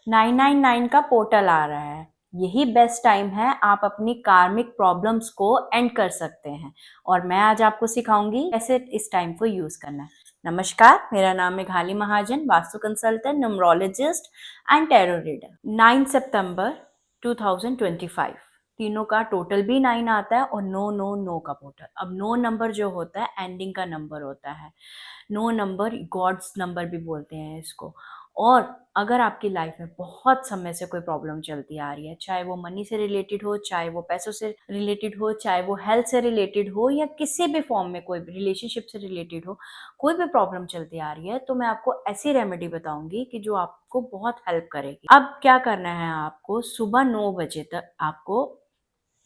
999 का पोर्टल आ रहा है। यही बेस्ट टाइम है, आप अपनी कार्मिक प्रॉब्लम्स को एंड कर सकते हैं और मैं आज आपको सिखाऊंगी कैसे इस टाइम को यूज करना है। नमस्कार, मेरा नाम है Meghali Mahajan, vastu consultant, numerologist and tarot reader. 9 सितंबर 2025 तीनों का टोटल भी 9 आता है और नो नो नो का पोर्टल। अब नो नंबर जो होता है एंडिंग का नंबर होता है। नो नंबर गॉड्स नंबर भी बोलते हैं इसको। और अगर आपकी लाइफ में बहुत समय से कोई प्रॉब्लम चलती आ रही है, चाहे वो मनी से रिलेटेड हो, चाहे वो पैसों से रिलेटेड हो, चाहे वो हेल्थ से रिलेटेड हो, या किसी भी फॉर्म में कोई भी रिलेशनशिप से रिलेटेड हो, कोई भी प्रॉब्लम चलती आ रही है, तो मैं आपको ऐसी रेमेडी बताऊंगी कि जो आपको बहुत हेल्प करेगी। अब क्या करना है, आपको सुबह 9 बजे तक आपको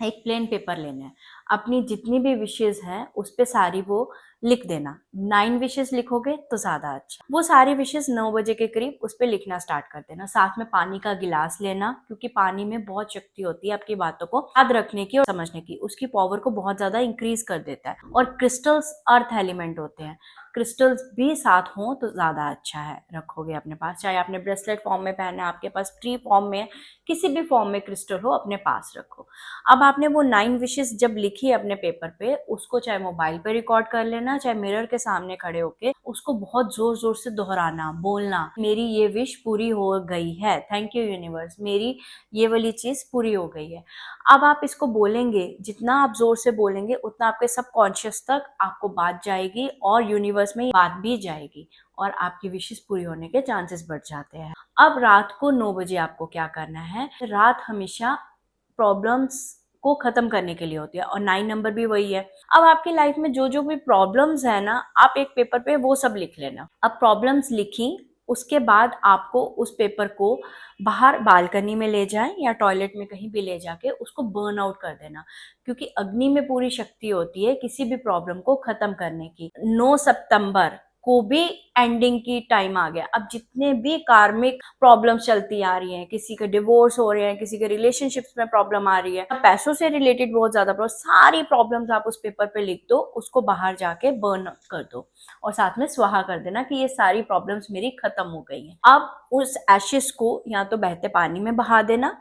एक प्लेन पेपर लेना है। अपनी जितनी भी विशेष हैं उस पे सारी वो लिख देना। 9 विशेष लिखोगे तो ज्यादा अच्छा। वो सारी विशेष 9 बजे के करीब उस पे लिखना स्टार्ट कर देना। साथ में पानी का गिलास लेना, क्योंकि पानी में बहुत शक्ति होती है आपकी बातों को याद रखने की और समझने की। उसकी पावर को बहुत ज्यादा इंक्रीज कर देता है। और क्रिस्टल्स अर्थ एलिमेंट होते हैं, क्रिस्टल्स भी साथ हों तो ज्यादा अच्छा है। रखोगे अपने पास, चाहे आपने ब्रेसलेट फॉर्म में पहना है, आपके पास ट्री फॉर्म में, किसी भी फॉर्म में क्रिस्टल हो, अपने पास रखो। अब आपने वो 9 विशेस जब लिखी है अपने पेपर पे, उसको चाहे मोबाइल पे रिकॉर्ड कर लेना, चाहे मिरर के सामने खड़े होके उसको बहुत जोर जोर से दोहराना, बोलना, मेरी ये विश पूरी हो गई है, थैंक यू यूनिवर्स, मेरी ये वाली चीज पूरी हो गई है। अब आप इसको बोलेंगे, जितना आप जोर से बोलेंगे उतना आपके सबकॉन्शियस तक आपको बात जाएगी और यूनिवर्स में बात भी जाएगी और आपकी विशेष पूरी होने के चांसेस बढ़ जाते हैं। अब रात को 9 बजे आपको क्या करना है, रात हमेशा प्रॉब्लम्स को खत्म करने के लिए होती है और 9 नंबर भी वही है। अब आपकी लाइफ में जो जो भी प्रॉब्लम्स है ना, आप एक पेपर पे वो सब लिख लेना। अब प्रॉब्लम्स लिखी, उसके बाद आपको उस पेपर को बाहर बालकनी में ले जाएं या टॉयलेट में कहीं भी ले जाके उसको बर्न आउट कर देना, क्योंकि अग्नि में पूरी शक्ति होती है किसी भी प्रॉब्लम को खत्म करने की। 9 सितंबर को भी एंडिंग की टाइम आ गया। अब जितने भी कार्मिक प्रॉब्लम्स चलती आ रही हैं, किसी के डिवोर्स हो रहे हैं, किसी के रिलेशनशिप्स में प्रॉब्लम आ रही है, पैसों से रिलेटेड बहुत ज्यादा प्रॉब्लम, सारी प्रॉब्लम्स आप उस पेपर पे लिख दो, उसको बाहर जाके बर्न कर दो और साथ में स्वाहा कर देना कि ये सारी प्रॉब्लम्स मेरी खत्म हो गई हैं। अब उस एशेस को या तो बहते पानी में बहा देना,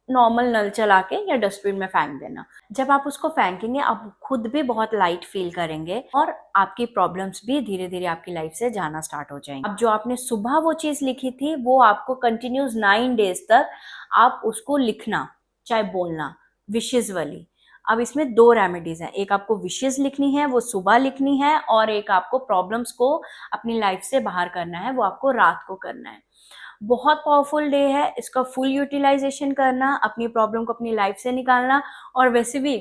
नॉर्मल नल चला के, या डस्टबिन में फेंक देना। जब आप उसको फेंकेंगे आप खुद भी बहुत लाइट फील करेंगे और आपकी प्रॉब्लम्स भी धीरे धीरे आपकी लाइफ से जाना स्टार्ट हो जाएंगे। अब जो आपने सुबह वो चीज लिखी थी वो आपको कंटिन्यूस 9 डेज तक आप उसको लिखना, चाहे बोलना, विशेष वाली। अब इसमें 2 रेमेडीज हैं, एक आपको विशेष लिखनी है वो सुबह लिखनी है, और एक आपको प्रॉब्लम्स को अपनी लाइफ से बाहर करना है वो आपको रात को करना है। बहुत पावरफुल डे है, इसका फुल यूटिलाइजेशन करना, अपनी प्रॉब्लम को अपनी लाइफ से निकालना। और वैसे भी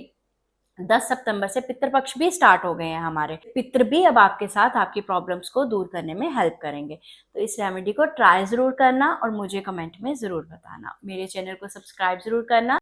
10 सितंबर से पितृपक्ष भी स्टार्ट हो गए हैं हमारे, पितृ भी अब आपके साथ आपकी प्रॉब्लम्स को दूर करने में हेल्प करेंगे। तो इस रेमेडी को ट्राई जरूर करना और मुझे कमेंट में जरूर बताना। मेरे चैनल को सब्सक्राइब जरूर करना।